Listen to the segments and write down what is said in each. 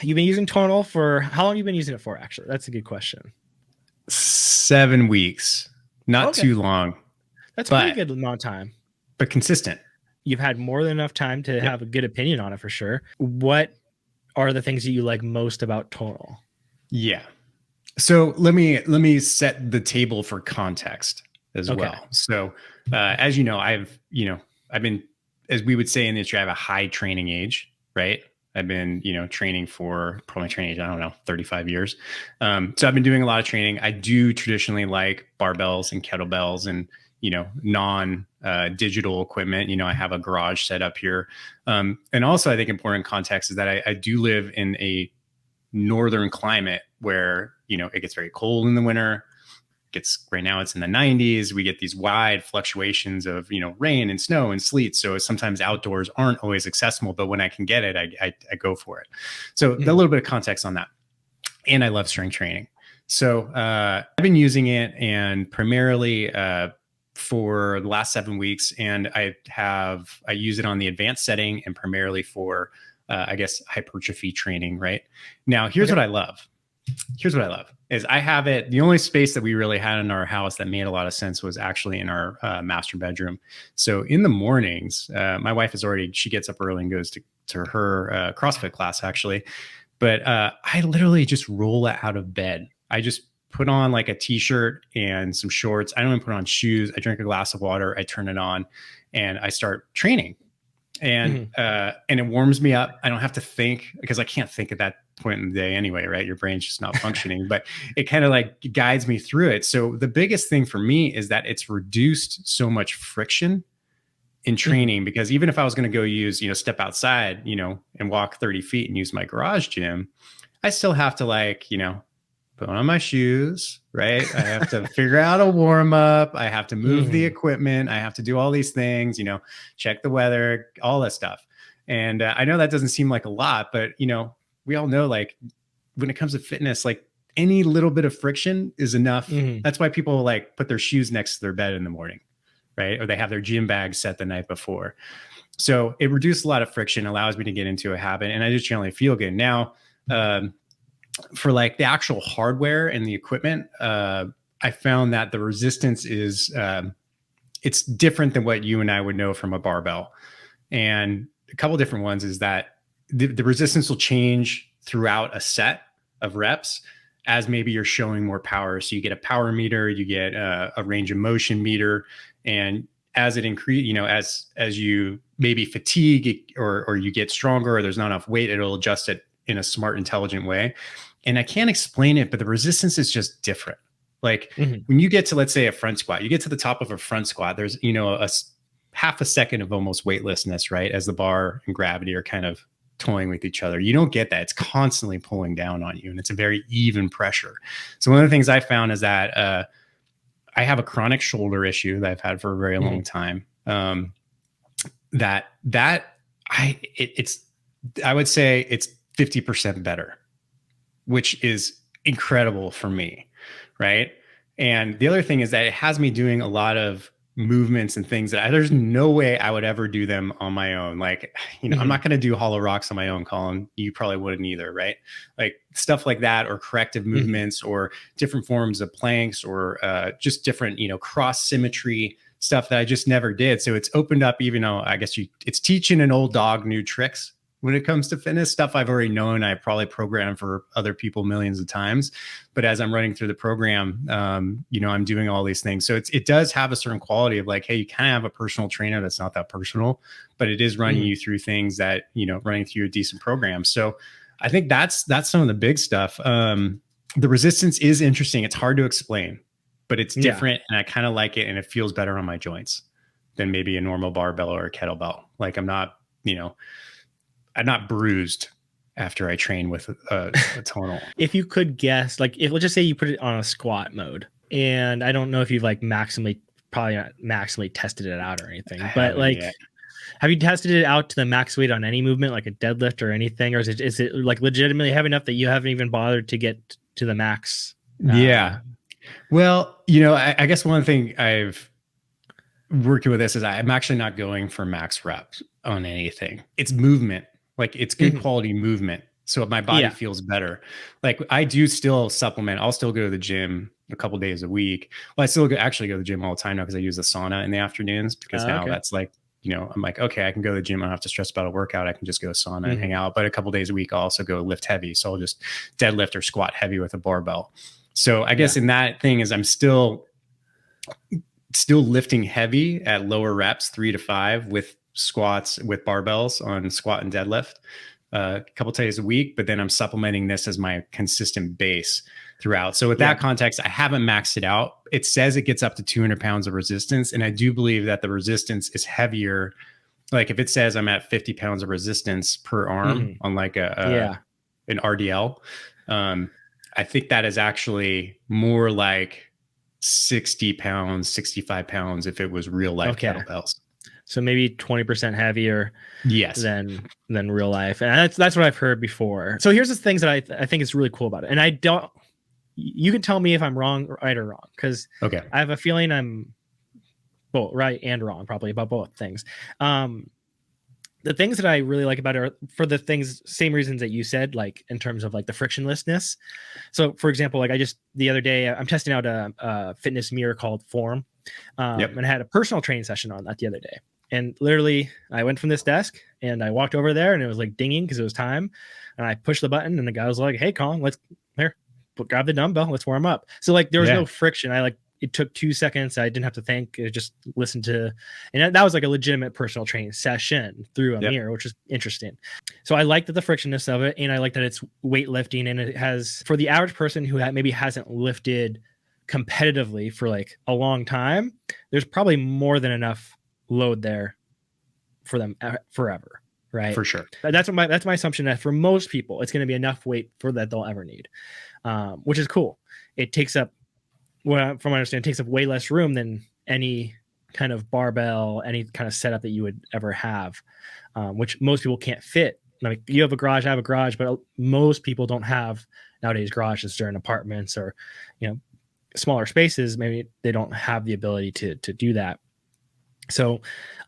You've been using Tonal for how long have you been using it for, actually? That's a good question. 7 weeks, not Okay. too long, That's a pretty but good amount of time. consistent. You've had more than enough time to Yep. have a good opinion on it for sure. What are the things that you like most about Tonal? Yeah. So let me set the table for context as Okay. well. So as you know, I've been, as we would say in the industry, I have a high training age, right? I've been, training for probably training age, I don't know, 35 years. So I've been doing a lot of training. I do traditionally like barbells and kettlebells and, non digital equipment. I have a garage set up here. And also I think important context is that I do live in a northern climate where, it gets very cold in the winter. Gets right now it's in the 90s. We get these wide fluctuations of rain and snow and sleet, so sometimes outdoors aren't always accessible, but when I can get it, I go for it. So a little bit of context on that. And I love strength training, so I've been using it and primarily for the last 7 weeks, and I use it on the advanced setting and primarily for I guess hypertrophy training. Right now, here's what I love is I have it. The only space that we really had in our house that made a lot of sense was actually in our master bedroom. So in the mornings, my wife she gets up early and goes to her CrossFit class actually. But I literally just roll out of bed. I just put on like a t-shirt and some shorts. I don't even put on shoes. I drink a glass of water. I turn it on and I start training. And it warms me up. I don't have to think because I can't think at that point in the day anyway, right? Your brain's just not functioning, but it kind of like guides me through it. So the biggest thing for me is that it's reduced so much friction in training, because even if I was going to go use, step outside, and walk 30 feet and use my garage gym, I still have to put on my shoes, right? I have to figure out a warm up. I have to move the equipment. I have to do all these things, check the weather, all that stuff. And I know that doesn't seem like a lot, but we all know, like, when it comes to fitness, like any little bit of friction is enough. That's why people like put their shoes next to their bed in the morning, right? Or they have their gym bag set the night before. So it reduced a lot of friction, allows me to get into a habit, and I just generally feel good. Now, for like the actual hardware and the equipment, I found that the resistance is it's different than what you and I would know from a barbell. And a couple of different ones is that the resistance will change throughout a set of reps as maybe you're showing more power. So you get a power meter, you get a range of motion meter, and as it increase, as you maybe fatigue or you get stronger or there's not enough weight, it'll adjust it in a smart, intelligent way. And I can't explain it, but the resistance is just different. Like when you get to, let's say, a front squat, you get to the top of a front squat, there's, a half a second of almost weightlessness, right? As the bar and gravity are kind of toying with each other. You don't get that. It's constantly pulling down on you, and it's a very even pressure. So one of the things I found is that I have a chronic shoulder issue that I've had for a very long time. I would say it's 50% better, which is incredible for me, right? And the other thing is that it has me doing a lot of movements and things that there's no way I would ever do them on my own. Like, I'm not going to do hollow rocks on my own, Colin. You probably wouldn't either, right? Like stuff like that, or corrective movements, or different forms of planks, or just different, cross symmetry stuff that I just never did. So it's opened up, even though I guess it's teaching an old dog new tricks when it comes to fitness. Stuff I've already known. I probably programmed for other people millions of times, but as I'm running through the program, I'm doing all these things. So it does have a certain quality of like, hey, you kind of have a personal trainer that's not that personal, but it is running you through things that, running through a decent program. So I think that's some of the big stuff. The resistance is interesting. It's hard to explain, but it's different, and I kind of like it, and it feels better on my joints than maybe a normal barbell or a kettlebell. Like I'm not bruised after I train with a tonal. If you could guess, like, if let's just say you put it on a squat mode, and I don't know if you've like probably not maximally tested it out or anything, but like, have you tested it out to the max weight on any movement, like a deadlift or anything, or is it like legitimately heavy enough that you haven't even bothered to get to the max? Yeah. Well, I guess one thing I've working with this is I'm actually not going for max reps on anything. It's movement. Like it's good quality movement. So my body feels better. Like I do still supplement. I'll still go to the gym a couple days a week. Well, I still actually go to the gym all the time now because I use the sauna in the afternoons because now that's like, I'm like, okay, I can go to the gym. I don't have to stress about a workout. I can just go to sauna and hang out. But a couple days a week, I'll also go lift heavy. So I'll just deadlift or squat heavy with a barbell. So I guess in that thing is I'm still lifting heavy at lower reps, 3 to 5 with squats with barbells on squat and deadlift a couple days a week. But then I'm supplementing this as my consistent base throughout. So with that context, I haven't maxed it out. It says it gets up to 200 pounds of resistance. And I do believe that the resistance is heavier. Like if it says I'm at 50 pounds of resistance per arm on like an RDL, I think that is actually more like 60 pounds, 65 pounds if it was real life kettlebells. So maybe 20% heavier than real life. And that's what I've heard before. So here's the things that I think is really cool about it. And you can tell me if I'm right or wrong, because I have a feeling I'm both right and wrong, probably about both things. The things that I really like about it are for the same reasons that you said, like in terms of like the frictionlessness. So for example, like the other day, I'm testing out a fitness mirror called Form. And I had a personal training session on that the other day. And literally I went from this desk and I walked over there and it was like dinging because it was time. And I pushed the button and the guy was like, "Hey, Colin, grab the dumbbell. Let's warm up." So like there was no friction. It took 2 seconds. I didn't have to think. I just listened to, and that was like a legitimate personal training session through a mirror, which is interesting. So I like the frictionness of it. And I like that it's weightlifting, and it has, for the average person who maybe hasn't lifted competitively for like a long time, there's probably more than enough load there for them forever. Right. For sure. That's my assumption, that for most people, it's going to be enough weight for that they'll ever need, which is cool. It takes up, from what I understand, it takes up way less room than any kind of barbell, any kind of setup that you would ever have, which most people can't fit. Like you have a garage, I have a garage, but most people don't have nowadays garages. They're in apartments or, smaller spaces. Maybe they don't have the ability to do that. So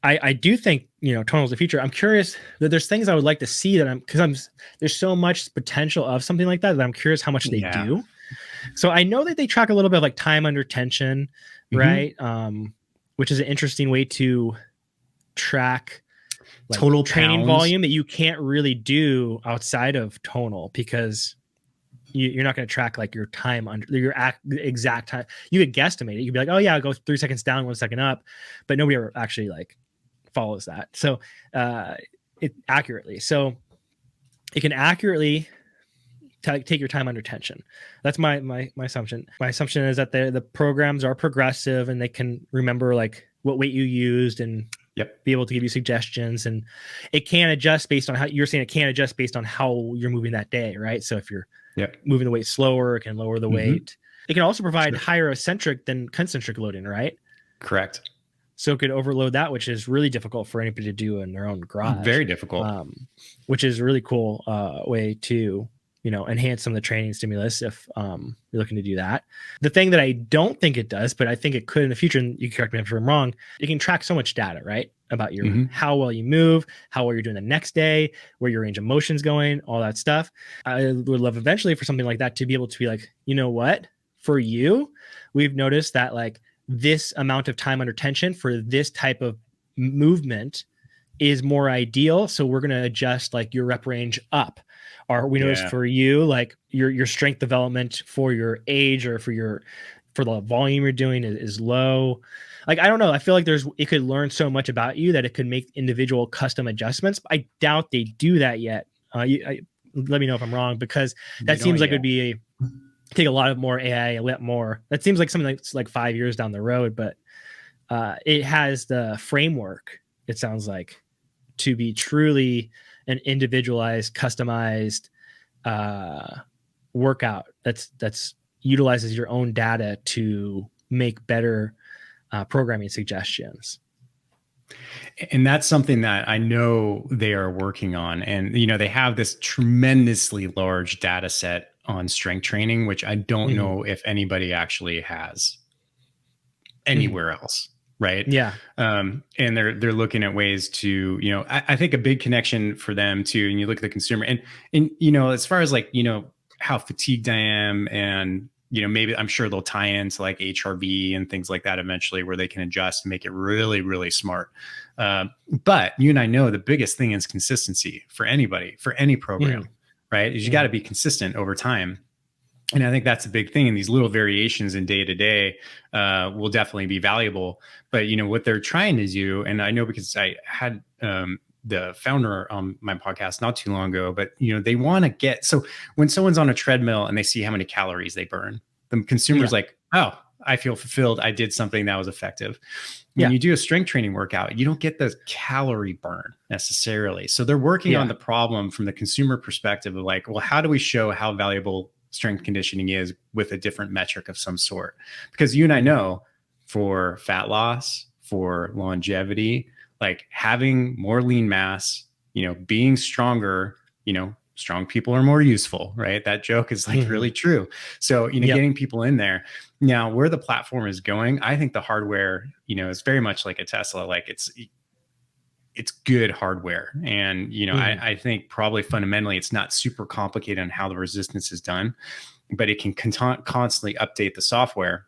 I do think, Tonal's the future. I'm curious that there's things I would like to see there's so much potential of something like that I'm curious how much they do. So I know that they track a little bit of like time under tension, right? Which is an interesting way to track like total training pounds. Volume that you can't really do outside of Tonal, because you're not going to track like your time under your exact time. You could guesstimate it. You'd be like, "Oh yeah, I'll go 3 seconds down, 1 second up," but nobody ever actually like follows that. So it accurately. So it can accurately take your time under tension. That's my assumption. My assumption is that the programs are progressive and they can remember like what weight you used and be able to give you suggestions, and it can adjust based on how you're saying. It can adjust based on how you're moving that day, right? So if you're moving the weight slower, it can lower the weight. It can also provide higher eccentric than concentric loading, right? Correct. So it could overload that, which is really difficult for anybody to do in their own garage. Very difficult. Which is a really cool way to enhance some of the training stimulus if you're looking to do that. The thing that I don't think it does, but I think it could in the future, and you can correct me if I'm wrong, you can track so much data, right? About your how well you move, how well you're doing the next day, where your range of motion's going, all that stuff. I would love eventually for something like that to be able to be like, you know what? For you, we've noticed that like this amount of time under tension for this type of movement is more ideal. So we're going to adjust like your rep range up. Or we noticed for you, like your strength development for your age or for the volume you're doing is low. Like, I don't know. I feel like it could learn so much about you that it could make individual custom adjustments. I doubt they do that yet. Let me know if I'm wrong, because that seems like it would take a lot of more AI, a lot more. That seems like something that's like 5 years down the road, but it has the framework, it sounds like, to be truly an individualized, customized workout that's utilizes your own data to make better programming suggestions. And that's something that I know they are working on. And, they have this tremendously large data set on strength training, which I don't know if anybody actually has anywhere else. right? Yeah. And they're looking at ways to, I think a big connection for them too. And you look at the consumer, and as far as like, how fatigued I am, and maybe I'm sure they'll tie into like HRV and things like that eventually, where they can adjust and make it really, really smart. But you and I know the biggest thing is consistency for anybody, for any program, right? Is you got to be consistent over time. And I think that's a big thing. And these little variations in day to day will definitely be valuable. But what they're trying to do, and I know because I had the founder on my podcast not too long ago, but they want to get, so when someone's on a treadmill and they see how many calories they burn, the consumer's like, oh, I feel fulfilled. I did something that was effective. When you do a strength training workout, you don't get the calorie burn necessarily. So they're working on the problem from the consumer perspective of like, well, how do we show how valuable strength conditioning is with a different metric of some sort? Because you and I know for fat loss, for longevity, like having more lean mass, being stronger, strong people are more useful, right? That joke is like really true. So, getting people in there. Now, where the platform is going, I think the hardware, is very much like a Tesla. Like it's good hardware. And, I think probably fundamentally it's not super complicated on how the resistance is done, but it can constantly update the software